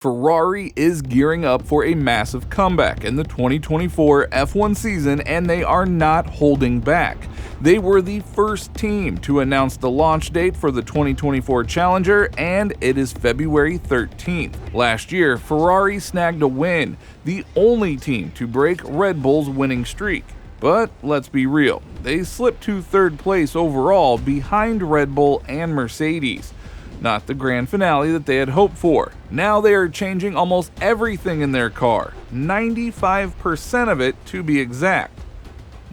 Ferrari is gearing up for a massive comeback in the 2024 F1 season, and they are not holding back. They were the first team to announce the launch date for the 2024 Challenger, and it is February 13th. Last year, Ferrari snagged a win, the only team to break Red Bull's winning streak. But let's be real, they slipped to third place overall behind Red Bull and Mercedes. Not the grand finale that they had hoped for. Now they are changing almost everything in their car, 95% of it to be exact.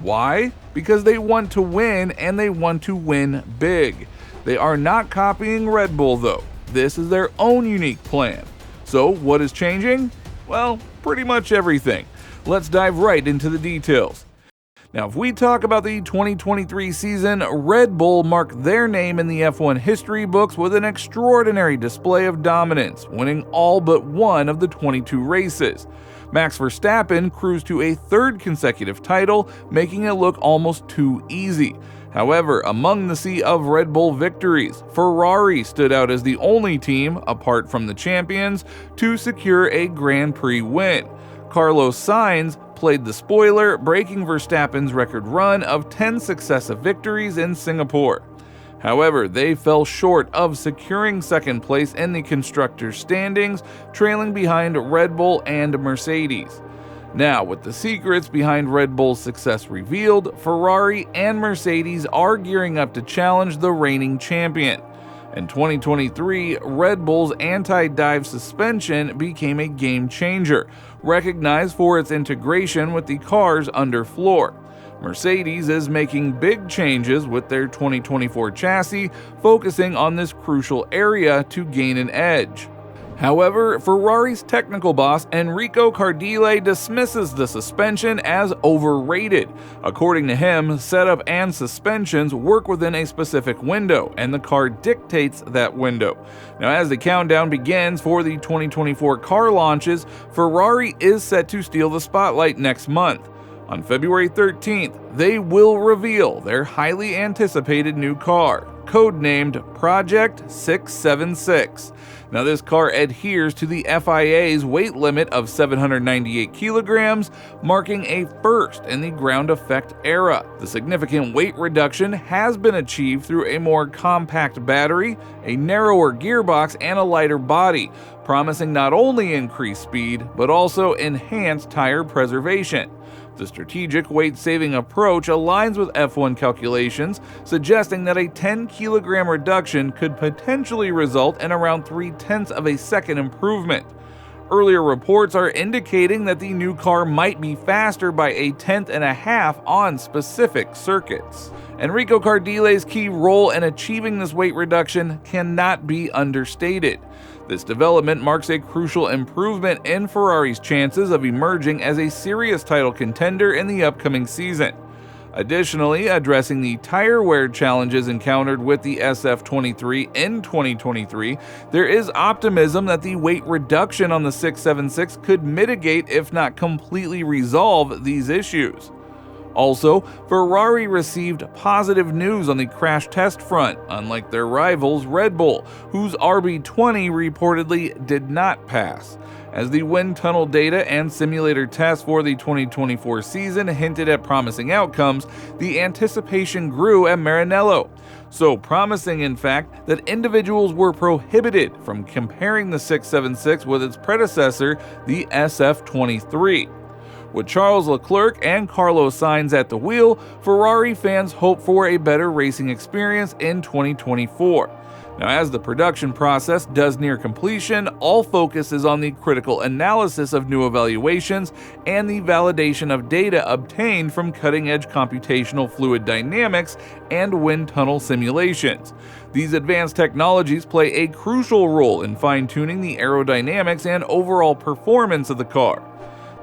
Why? Because they want to win, and they want to win big. They are not copying Red Bull though. This is their own unique plan. So what is changing? Well, pretty much everything. Let's dive right into the details. Now, if we talk about the 2023 season, Red Bull marked their name in the F1 history books with an extraordinary display of dominance, winning all but one of the 22 races. Max Verstappen cruised to a third consecutive title, making it look almost too easy. However, among the sea of Red Bull victories, Ferrari stood out as the only team, apart from the champions, to secure a Grand Prix win. Carlos Sainz played the spoiler, breaking Verstappen's record run of 10 successive victories in Singapore. However, they fell short of securing second place in the constructors' standings, trailing behind Red Bull and Mercedes. Now, with the secrets behind Red Bull's success revealed, Ferrari and Mercedes are gearing up to challenge the reigning champion. In 2023, Red Bull's anti-dive suspension became a game changer, recognized for its integration with the car's underfloor. Mercedes is making big changes with their 2024 chassis, focusing on this crucial area to gain an edge. However, Ferrari's technical boss Enrico Cardile dismisses the suspension as overrated. According to him, setup and suspensions work within a specific window, and the car dictates that window. Now, as the countdown begins for the 2024 car launches, Ferrari is set to steal the spotlight next month. On February 13th, they will reveal their highly anticipated new car, codenamed Project 676. Now, this car adheres to the FIA's weight limit of 798 kilograms, marking a first in the ground effect era. The significant weight reduction has been achieved through a more compact battery, a narrower gearbox, and a lighter body, promising not only increased speed, but also enhanced tire preservation. The strategic weight-saving approach aligns with F1 calculations, suggesting that a 10-kilogram reduction could potentially result in around 0.3 of a second improvement. Earlier reports are indicating that the new car might be faster by 0.1 on specific circuits. Enrico Cardile's key role in achieving this weight reduction cannot be understated. This development marks a crucial improvement in Ferrari's chances of emerging as a serious title contender in the upcoming season. Additionally, addressing the tire wear challenges encountered with the SF23 in 2023, there is optimism that the weight reduction on the 676 could mitigate, if not completely resolve, these issues. Also, Ferrari received positive news on the crash test front, unlike their rivals Red Bull, whose RB20 reportedly did not pass. As the wind tunnel data and simulator tests for the 2024 season hinted at promising outcomes, the anticipation grew at Maranello. So promising, in fact, that individuals were prohibited from comparing the 676 with its predecessor, the SF23. With Charles Leclerc and Carlos Sainz at the wheel, Ferrari fans hope for a better racing experience in 2024. Now, as the production process does near completion, all focus is on the critical analysis of new evaluations and the validation of data obtained from cutting-edge computational fluid dynamics and wind tunnel simulations. These advanced technologies play a crucial role in fine-tuning the aerodynamics and overall performance of the car.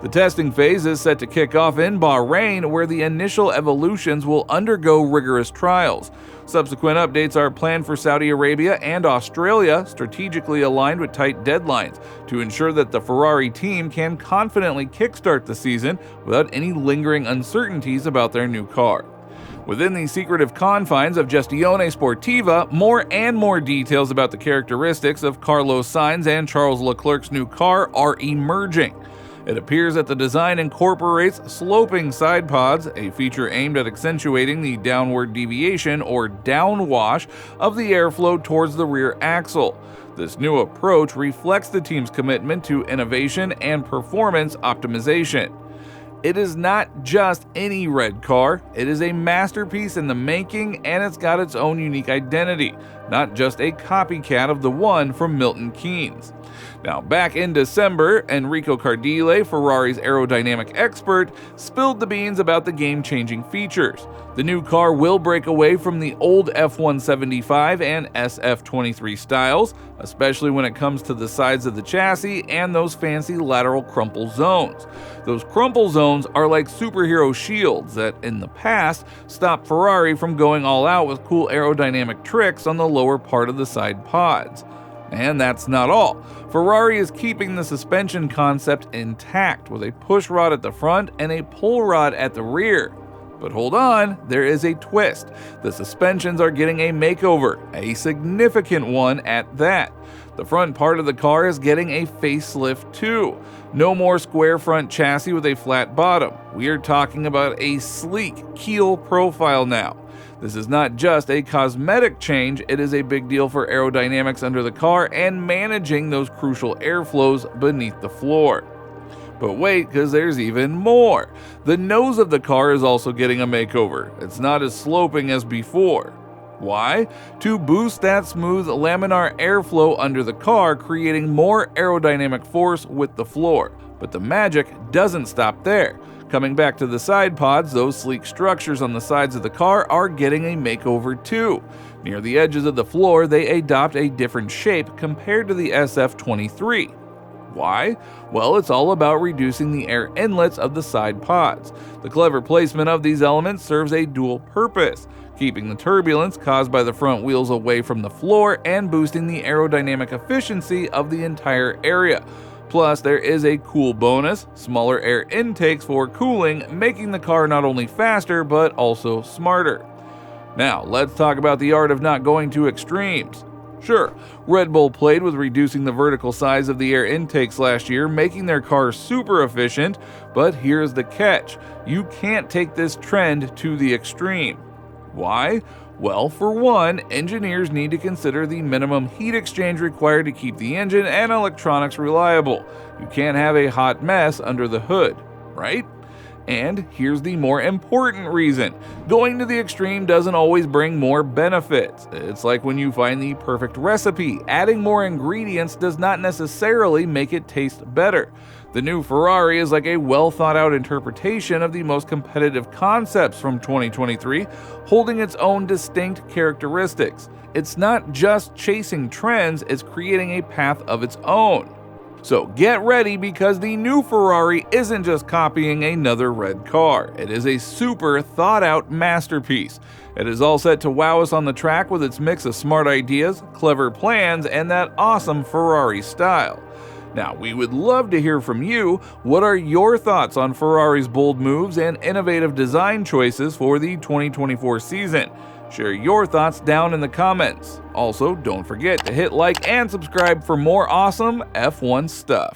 The testing phase is set to kick off in Bahrain, where the initial evolutions will undergo rigorous trials. Subsequent updates are planned for Saudi Arabia and Australia, strategically aligned with tight deadlines, to ensure that the Ferrari team can confidently kickstart the season without any lingering uncertainties about their new car. Within the secretive confines of Gestione Sportiva, more and more details about the characteristics of Carlos Sainz and Charles Leclerc's new car are emerging. It appears that the design incorporates sloping side pods, a feature aimed at accentuating the downward deviation or downwash of the airflow towards the rear axle. This new approach reflects the team's commitment to innovation and performance optimization. It is not just any red car, it is a masterpiece in the making, and it's got its own unique identity, not just a copycat of the one from Milton Keynes. Now, back in December, Enrico Cardile, Ferrari's aerodynamic expert, spilled the beans about the game-changing features. The new car will break away from the old F175 and SF23 styles, especially when it comes to the sides of the chassis and those fancy lateral crumple zones. Those crumple zones are like superhero shields that, in the past, stopped Ferrari from going all out with cool aerodynamic tricks on the lower part of the side pods. And that's not all. Ferrari is keeping the suspension concept intact with a push rod at the front and a pull rod at the rear. But hold on, there is a twist. The suspensions are getting a makeover, a significant one at that. The front part of the car is getting a facelift too. No more square front chassis with a flat bottom. We are talking about a sleek keel profile now. This is not just a cosmetic change, it is a big deal for aerodynamics under the car and managing those crucial airflows beneath the floor. But wait, because there's even more. The nose of the car is also getting a makeover. It's not as sloping as before. Why? To boost that smooth laminar airflow under the car, creating more aerodynamic force with the floor. But the magic doesn't stop there. Coming back to the side pods, those sleek structures on the sides of the car are getting a makeover too. Near the edges of the floor, they adopt a different shape compared to the SF23. Why? Well, it's all about reducing the air inlets of the side pods. The clever placement of these elements serves a dual purpose, keeping the turbulence caused by the front wheels away from the floor and boosting the aerodynamic efficiency of the entire area. Plus, there is a cool bonus, smaller air intakes for cooling, making the car not only faster but also smarter. Now, let's talk about the art of not going to extremes. Sure, Red Bull played with reducing the vertical size of the air intakes last year, making their cars super efficient, but here's the catch. You can't take this trend to the extreme. Why? Well, for one, engineers need to consider the minimum heat exchange required to keep the engine and electronics reliable. You can't have a hot mess under the hood, right? And here's the more important reason. Going to the extreme doesn't always bring more benefits. It's like when you find the perfect recipe. Adding more ingredients does not necessarily make it taste better. The new Ferrari is like a well-thought-out interpretation of the most competitive concepts from 2023, holding its own distinct characteristics. It's not just chasing trends, it's creating a path of its own. So get ready, because the new Ferrari isn't just copying another red car. It is a super thought-out masterpiece. It is all set to wow us on the track with its mix of smart ideas, clever plans, and that awesome Ferrari style. Now, we would love to hear from you. What are your thoughts on Ferrari's bold moves and innovative design choices for the 2024 season? Share your thoughts down in the comments. Also, don't forget to hit like and subscribe for more awesome F1 stuff.